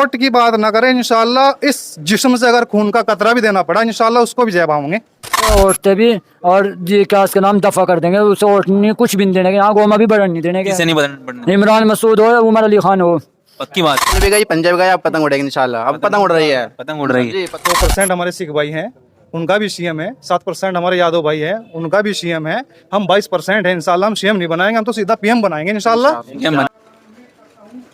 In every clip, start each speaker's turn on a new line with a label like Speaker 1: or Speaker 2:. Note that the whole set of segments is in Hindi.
Speaker 1: वोट की बात ना करें, इंशाल्लाह इस जिस्म से अगर खून का कतरा भी देना पड़ा इंशाल्लाह उसको भी जय पाऊंगे।
Speaker 2: वोट भी और जी क्या उसका नाम दफा कर देंगे, उसे वोट नहीं कुछ भी नहीं देने के, यहाँ गोमा भी बढ़न नहीं देने के।
Speaker 3: किसे नहीं बढ़ना?
Speaker 2: इमरान मसूद हो, उमर अली खान हो।
Speaker 3: पक्की बात।
Speaker 4: भी गई पंजाब गया, अब पतंग उड़ेगी इंशाल्लाह। अब पतंग उड़ रही है,
Speaker 3: पतंग उड़ रही है।
Speaker 1: 2% हमारे सिख भाई हैं, उनका भी सीएम है। 7% हमारे यादव भाई हैं, उनका भी सीएम है। हम 22% हैं, इंशाल्लाह हम सीएम नहीं बनाएंगे, हम तो सीधा पीएम बनाएंगे इंशाल्लाह।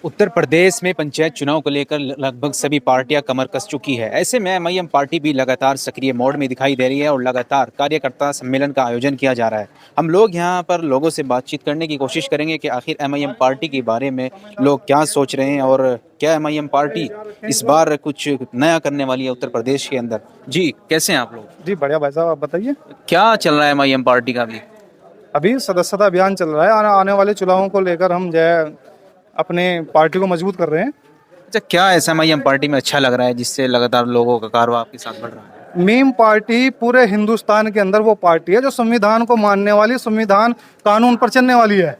Speaker 3: उत्तर प्रदेश में पंचायत चुनाव को लेकर लगभग सभी पार्टियां कमर कस चुकी है। ऐसे में एमआईएम पार्टी भी लगातार सक्रिय मोड में दिखाई दे रही है और लगातार कार्यकर्ता सम्मेलन का आयोजन किया जा रहा है। हम लोग यहां पर लोगों से बातचीत करने की कोशिश करेंगे कि आखिर एमआईएम पार्टी के बारे में लोग क्या सोच रहे हैं और क्या एमआईएम पार्टी इस बार कुछ नया करने वाली है उत्तर प्रदेश के अंदर। जी कैसे हैं आप लोग?
Speaker 1: जी बढ़िया भाई साहब, आप बताइए
Speaker 3: क्या चल रहा है एमआईएम पार्टी का?
Speaker 1: अभी सदस्यता अभियान चल रहा है, आने वाले चुनावों को लेकर हम जो है अपने पार्टी को मजबूत कर रहे हैं।
Speaker 3: अच्छा, क्या ऐसा एमआईएम पार्टी में अच्छा लग रहा है जिससे लगातार लोगों का कारवां आपके साथ बढ़ रहा है?
Speaker 1: मीम पार्टी पूरे हिंदुस्तान के अंदर वो पार्टी है जो संविधान को मानने वाली, संविधान कानून पर चलने वाली है।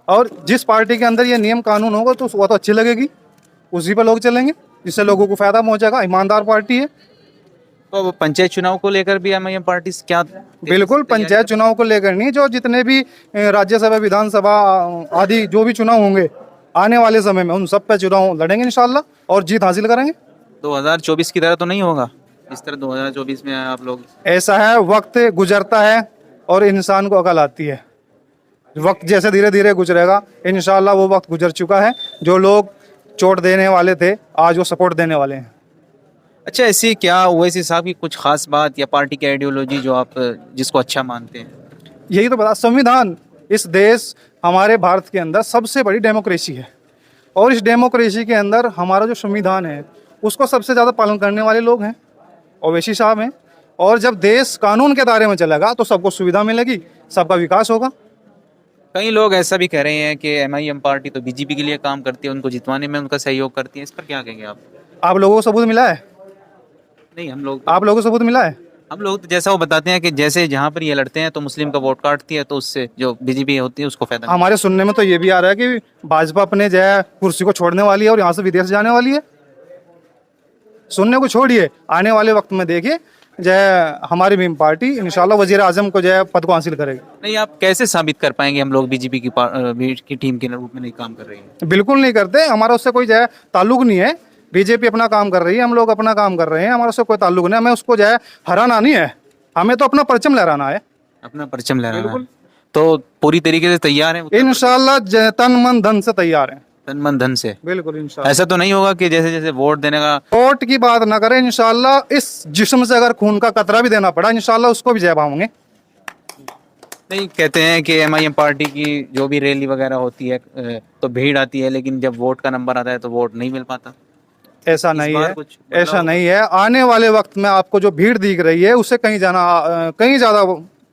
Speaker 1: और जिस पार्टी के अंदर ये नियम कानून होगा तो वो तो अच्छी लगेगी, उसी पर लोग चलेंगे, जिससे लोगों को फायदा पहुंचेगा। ईमानदार पार्टी है।
Speaker 3: तो पंचायत चुनाव को लेकर भी एमआईएम पार्टी से क्या?
Speaker 1: बिल्कुल, पंचायत चुनाव को लेकर नहीं, जो जितने भी राज्यसभा, विधानसभा आदि जो भी चुनाव होंगे आने वाले समय में, उन सब पे चुनाव लड़ेंगे इंशाल्लाह और जीत हासिल करेंगे।
Speaker 3: 2024 की तरह तो नहीं होगा इस तरह 2024 में आप लोग?
Speaker 1: ऐसा है, वक्त गुजरता है और इंसान को अकल आती है। वक्त जैसे धीरे धीरे गुजरेगा इंशाल्लाह वो वक्त गुजर चुका है। जो लोग चोट देने वाले थे आज वो सपोर्ट देने वाले हैं।
Speaker 3: अच्छा, ऐसी क्या ओवैसी साहब की कुछ खास बात या पार्टी की आइडियोलॉजी जो आप जिसको अच्छा मानते हैं?
Speaker 1: यही तो बता, संविधान, इस देश हमारे भारत के अंदर सबसे बड़ी डेमोक्रेसी है और इस डेमोक्रेसी के अंदर हमारा जो संविधान है उसको सबसे ज़्यादा पालन करने वाले लोग हैं, ओवैसी साहब हैं। और जब देश कानून के दायरे में चलेगा तो सबको सुविधा मिलेगी, सबका विकास होगा।
Speaker 3: कई लोग ऐसा भी कह रहे हैं कि एमआईएम पार्टी तो बीजेपी के लिए काम करती है, उनको जितवाने में उनका सहयोग करती है। इस पर क्या कहेंगे आप?
Speaker 1: आप लोगों को सबूत मिला है?
Speaker 3: नहीं, हम लोग
Speaker 1: आप लोगों को सबूत मिला है?
Speaker 3: हम लोग तो जैसा वो बताते हैं कि जैसे जहाँ पर ये लड़ते हैं तो मुस्लिम का वोट काटती है, तो उससे जो बीजेपी होती है उसको फायदा।
Speaker 1: हमारे सुनने में तो ये भी आ रहा है कि भाजपा अपने जो है कुर्सी को छोड़ने वाली है और यहाँ से विदेश जाने वाली है। सुनने को छोड़िए, आने वाले वक्त में देखिए जो है हमारी मीम पार्टी इंशाल्लाह वजीर आजम को जो है पद को हासिल करेगी।
Speaker 3: नहीं, आप कैसे साबित कर पाएंगे हम लोग बीजेपी की टीम के रूप में नहीं काम कर रही है?
Speaker 1: बिल्कुल नहीं करते, हमारा उससे कोई जो है ताल्लुक नहीं है। बीजेपी अपना काम कर रही है, हम लोग अपना काम कर रहे हैं, हमारा उससे कोई ताल्लुक नहीं है। हमें उसको जो है हराना नहीं है, हमें तो अपना परचम लहराना है।
Speaker 3: अपना परचम लहराना है। तो पूरी तरीके से तैयार है
Speaker 1: इंशाल्लाह, तन मन धन से तैयार है।
Speaker 3: तन मन धन से?
Speaker 1: बिल्कुल इंशाल्लाह।
Speaker 3: ऐसा तो नहीं होगा कि जैसे जैसे वोट देने का?
Speaker 1: वोट की बात ना करें, इंशाल्लाह इस जिस्म से अगर खून का कतरा भी देना पड़ा इंशाल्लाह उसको भी जय पाऊंगे।
Speaker 3: नहीं, कहते हैं कि एमआईएम पार्टी की जो भी रैली वगैरह होती है तो भीड़ आती है, लेकिन जब वोट का नंबर आता है तो वोट नहीं मिल पाता।
Speaker 1: ऐसा नहीं है, ऐसा नहीं है। आने वाले वक्त में आपको जो भीड़ दिख रही है उससे कहीं ज़्यादा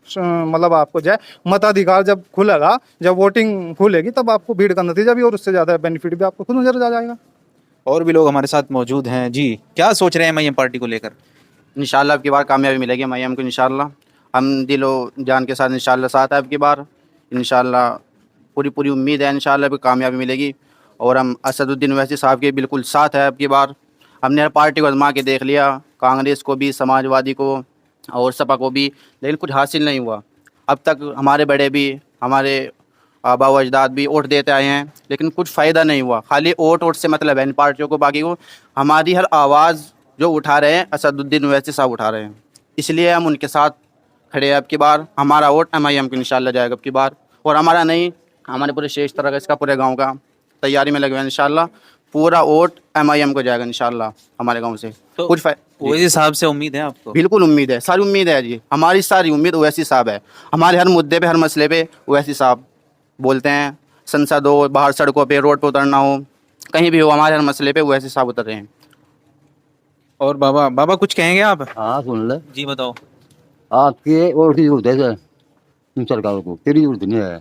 Speaker 1: मतलब आपको जो है मताधिकार जब खुलेगा, जब वोटिंग खुलेगी तब आपको भीड़ का नतीजा भी और उससे ज़्यादा बेनिफिट भी आपको खुद नजर आ जाएगा।
Speaker 3: और भी लोग हमारे साथ मौजूद हैं। जी, क्या सोच रहे हैं एमआईएम पार्टी को लेकर?
Speaker 4: इंशाल्लाह अब की बार कामयाबी मिलेगी एमआईएम को इंशाल्लाह। हम दिलो जान के साथ इंशाल्लाह साथ है अब की बार। इंशाल्लाह पूरी उम्मीद है इंशाल्लाह भी कामयाबी मिलेगी और हम असदुद्दीन ओवैसी साहब के बिल्कुल साथ है अब की बार। हमने हर पार्टी को आजमा के देख लिया, कांग्रेस को भी, समाजवादी को और सपा को भी, लेकिन कुछ हासिल नहीं हुआ। अब तक हमारे बड़े भी, हमारे आबा व अजदाद भी वोट देते आए हैं लेकिन कुछ फ़ायदा नहीं हुआ। खाली वोट से मतलब है इन पार्टियों को, बाकी को हमारी हर आवाज़ जो उठा रहे हैं असदुद्दीन ओवैसी साहब उठा रहे हैं, इसलिए हम उनके साथ खड़े हैं अब की बार। हमारा वोट एमआईएम को इंशाल्लाह जाएगा अब की बार, और हमारा नहीं, हमारे पूरे शेष तरह का, इसका पूरे गाँव का तैयारी में लगे हुए हैं इंशाल्लाह। पूरा वोट एमआईएम को जाएगा इंशाल्लाह हमारे गांव से।
Speaker 3: तो
Speaker 4: कुछ
Speaker 3: ओवैसी साहब से उम्मीद है आपको?
Speaker 4: बिल्कुल उम्मीद है, सारी उम्मीद है जी, हमारी सारी उम्मीद ओवैसी साहब है। हमारे हर मुद्दे पे, हर मसले पे ओवैसी साहब बोलते हैं। संसद हो, बाहर सड़कों पे, रोड पे उतरना हो, कहीं भी हो, हमारे हर मसले पे ओवैसी साहब उतर रहे हैं।
Speaker 3: और बाबा कुछ कहेंगे आप?
Speaker 5: हाँ सुन ले,
Speaker 3: जी बताओ।
Speaker 5: आपके वोट की जरूरत है इन सरकारों को, तेरी जरूरत नहीं है।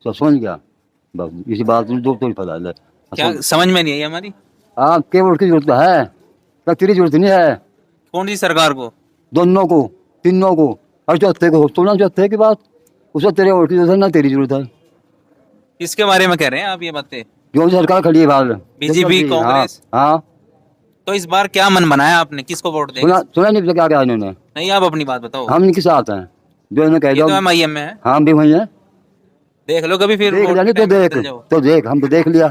Speaker 5: सब समझ गया, बस इसी बात में दो तो फैला ले।
Speaker 3: क्या समझ में नहीं आई हमारी?
Speaker 5: आपके वोट की जरूरत है, क्या तेरी जरूरत नहीं है?
Speaker 3: कौन सी सरकार को?
Speaker 5: दोनों को, तीनों को, और चौथे को। सुना चौथे की बात, उसको तेरे वोट की जरूरत है ना तेरी जरूरत है।
Speaker 3: किसके बारे में कह रहे हैं आप ये बातें?
Speaker 5: जो भी सरकार खड़ी है बाहर
Speaker 3: बीजेपी, कांग्रेस?
Speaker 5: हाँ
Speaker 3: तो इस बार क्या मन बनाया आपने, किसको वोट देंगे?
Speaker 5: सुना नहीं क्या क्या इन्होंने।
Speaker 3: नहीं, आप अपनी बात बताओ।
Speaker 5: हम इनके साथ हैं, जो इन्होंने कह
Speaker 3: ये
Speaker 5: दो
Speaker 3: तो MIM में है,
Speaker 5: हम भी वही हैं।
Speaker 3: देख लो कभी फिर
Speaker 5: देख
Speaker 3: वोट
Speaker 5: लिया
Speaker 3: के
Speaker 5: नहीं तो
Speaker 3: टाइम पे
Speaker 5: देख,
Speaker 3: बदल जाओ।
Speaker 5: तो देख, हम तो देख लिया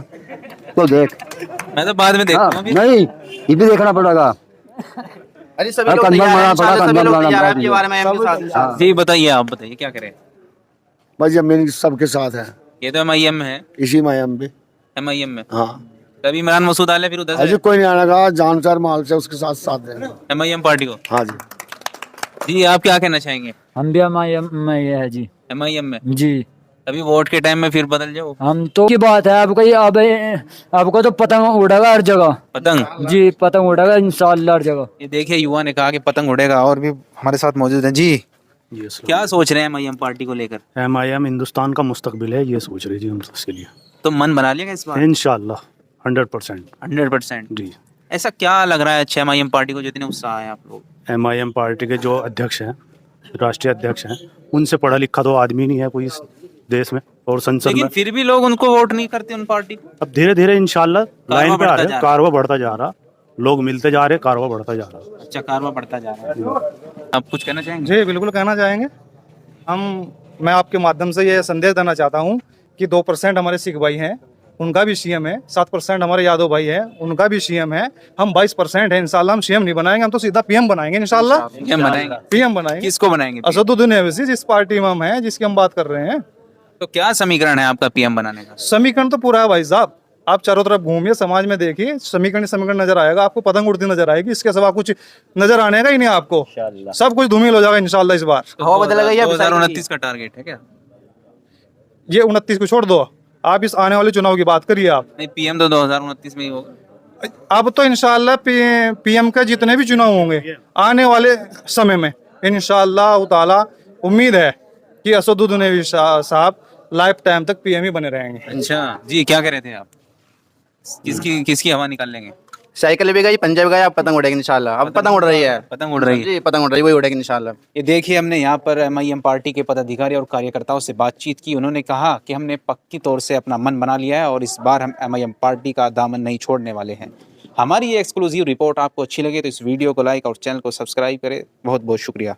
Speaker 5: तो देख।
Speaker 3: मैं तो बाद में
Speaker 5: हाँ,
Speaker 3: देखूंगा फिर।
Speaker 5: नहीं ये भी देखना पड़ेगा।
Speaker 4: अरे सभी
Speaker 5: हाँ,
Speaker 4: लोग
Speaker 5: कंधा
Speaker 4: तैयार हैं
Speaker 5: मारना पड़ा,
Speaker 4: इंशाल्लाह, सभी
Speaker 5: कंधा
Speaker 4: लोग
Speaker 5: मारना
Speaker 4: तैयार हैं
Speaker 5: पड़ा
Speaker 4: आपके बारे में के साथ।
Speaker 3: जी बताइए, आप बताइए क्या करें?
Speaker 6: भाई जमीन सबके साथ है,
Speaker 3: ये तो MIM में है,
Speaker 6: इसी में हम भी।
Speaker 3: MIM में।
Speaker 6: हाँ
Speaker 3: तभी इमरान मसूद आले फिर उधर
Speaker 6: अजी
Speaker 3: से
Speaker 6: कोई नहीं आने का, जान चार माल से उसके साथ साथ देंगे।
Speaker 3: MIM पार्टी को।
Speaker 6: हाँ जी।
Speaker 3: जी आप क्या कहना चाहेंगे?
Speaker 2: हम भी MIM में ही है जी।
Speaker 3: MIM में
Speaker 2: जी
Speaker 3: अभी वोट के टाइम में फिर बदल जाओ।
Speaker 2: हम तो की बात है आपको, ये अब आपको तो पतंग उड़ेगा हर जगह
Speaker 3: पतंग?
Speaker 2: जी, पतंग उड़ेगा इंशाल्लाह हर जगह।
Speaker 3: ये देखिए युवा ने कहा कि पतंग उड़ेगा। और भी हमारे साथ मौजूद हैं जी, क्या सोच रहे हैं MIM पार्टी को लेकर?
Speaker 7: MIM हिंदुस्तान का मुस्तकबिल है, ये सोच रही जी हम उसके लिए।
Speaker 3: तो मन बना लिया इस बार?
Speaker 7: इंशाल्लाह 100%
Speaker 3: 100%।
Speaker 7: जी।
Speaker 3: ऐसा क्या लग रहा है अच्छा MIM पार्टी को, जो इतने उत्साह है आप लोग?
Speaker 7: MIM पार्टी के जो अध्यक्ष हैं, राष्ट्रीय अध्यक्ष हैं, उनसे पढ़ा लिखा तो आदमी नहीं है कोई इस देश में और संसद
Speaker 3: लेकिन
Speaker 7: में।
Speaker 3: फिर भी लोग उनको वोट नहीं करते उन पार्टी को।
Speaker 7: अब धीरे धीरे इंशाल्लाह लाइन पे आ
Speaker 3: बढ़ता
Speaker 7: रहे
Speaker 3: जा
Speaker 7: हैं,
Speaker 3: रहा है।
Speaker 7: कारवा बढ़ता जा रहा, लोग मिलते जा रहे, कारवा बढ़ता जा रहा।
Speaker 3: अच्छा, कारवा बढ़ता जा रहा है। आप कुछ कहना चाहेंगे?
Speaker 1: जी बिल्कुल कहना चाहेंगे मैं आपके माध्यम से ये संदेश देना चाहता हूँ कि 2% हमारे सिख भाई हैं, उनका भी CM है। 7% हमारे यादव भाई हैं, उनका भी CM है। हम 22% हैं। इंशाल्लाह हम CM नहीं बनाएंगे, हम तो सीधा PM बनाएंगे इंशाल्लाह।
Speaker 3: क्या बनाएंगे?
Speaker 1: PM बनाएंगे।
Speaker 3: किसको बनाएंगे?
Speaker 1: असदुद्दीन ओवैसी जिस पार्टी में हम हैं, जिसकी हम बात कर रहे हैं।
Speaker 3: तो क्या समीकरण है आपका PM बनाने का?
Speaker 1: समीकरण तो पूरा है भाई साहब। आप चारों तरफ घूमिए, समाज में देखिए, समीकरण नजर आएगा आपको, पतंग उड़ती नजर आएगी। इसके सिवा कुछ नजर आने का ही नहीं आपको। सब कुछ धूमिल हो जाएगा इंशाल्लाह इस बार।
Speaker 4: हवा बदल गई है
Speaker 3: 2029 का टारगेट है क्या?
Speaker 1: ये 29 को छोड़ दो, आप इस आने वाले चुनाव की बात करिए आप।
Speaker 3: नहीं, PM तो 2029 में ही होगा।
Speaker 1: अब तो इंशाल्लाह PM का जितने भी चुनाव होंगे आने वाले समय में इंशाल्लाह ताला, उम्मीद है कि असदुद्दीन ओवैसी साहब लाइफ टाइम तक PM ही बने रहेंगे।
Speaker 3: अच्छा जी, क्या कह रहे थे आप? किसकी हवा निकाल लेंगे?
Speaker 4: साइकिल भी गई, पंजाब गया, अब पतंग उड़ेगी इंशाल्लाह। अब पतंग उड़ रही है,
Speaker 3: पतंग उड़ रही है।
Speaker 4: जी पतंग उड़ रही है, वही उड़ेगी इंशाल्लाह।
Speaker 3: ये देखिए, हमने यहाँ पर MIM पार्टी के पदाधिकारी और कार्यकर्ताओं से बातचीत की। उन्होंने कहा कि हमने पक्की तौर से अपना मन बना लिया है और इस बार हम MIM पार्टी का दामन नहीं छोड़ने वाले हैं। हमारी ये एक्सक्लूसिव रिपोर्ट आपको अच्छी लगे तो इस वीडियो को लाइक और चैनल को सब्सक्राइब करें। बहुत बहुत शुक्रिया।